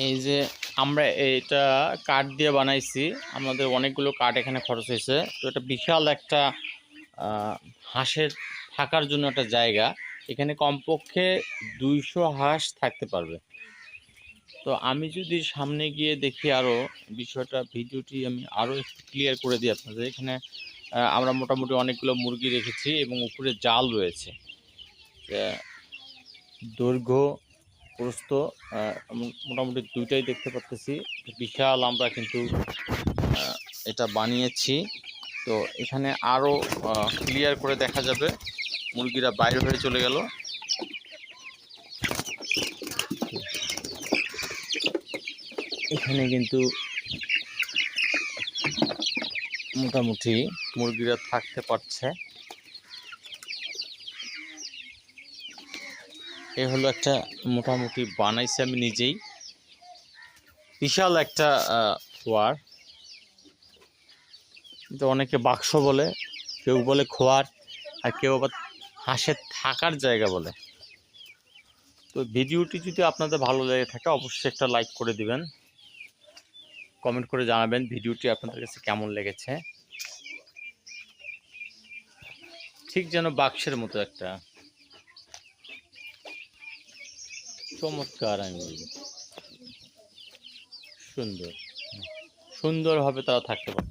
এই যে আমরা এটা কাঠ দিয়ে বানাইছি, আমাদের অনেকগুলো কাঠ এখানে খরচ হয়েছে। তো এটা বিশাল একটা হাঁসের থাকার জন্য একটা জায়গা। এখানে কমপক্ষে 200 হাঁস থাকতে পারবে। তো আমি যদি সামনে গিয়ে দেখি আরও বিষয়টা, ভিডিওটি আমি আরও একটু ক্লিয়ার করে দিই আপনাদের। এখানে আমরা মোটামুটি অনেকগুলো মুরগি রেখেছি এবং উপরে জাল রয়েছে। দৈর্ঘ্য প্রস্থ মোটামুটি দুইটাই দেখতে পাচ্ছি। বিশাল আমরা কিন্তু এটা বানিয়েছি। তো এখানে আরও ক্লিয়ার করে দেখা যাবে। মুরগিরা বাইরে হয়ে চলে গেল। এখানে কিন্তু মোটামুটি মুরগিরা থাকতে পারছে। এ হলো একটা মোটামুটি বানাইছি আমি নিজেই, বিশাল একটা খোয়ার। কিন্তু অনেকে বাক্স বলে, কেউ বলে খোয়ার, আর কেউ আবার হাঁসের থাকার জায়গা বলে। তো ভিডিওটি যদি আপনাদের ভালো লেগে থাকে অবশ্যই একটা লাইক করে দিবেন, কমেন্ট করে জানাবেন ভিডিওটি আপনাদের কাছে কেমন লেগেছে। ঠিক যেন বাক্সের মতো একটা চমৎকার, আমি বলবো সুন্দর, সুন্দরভাবে তারা থাকতে পারে।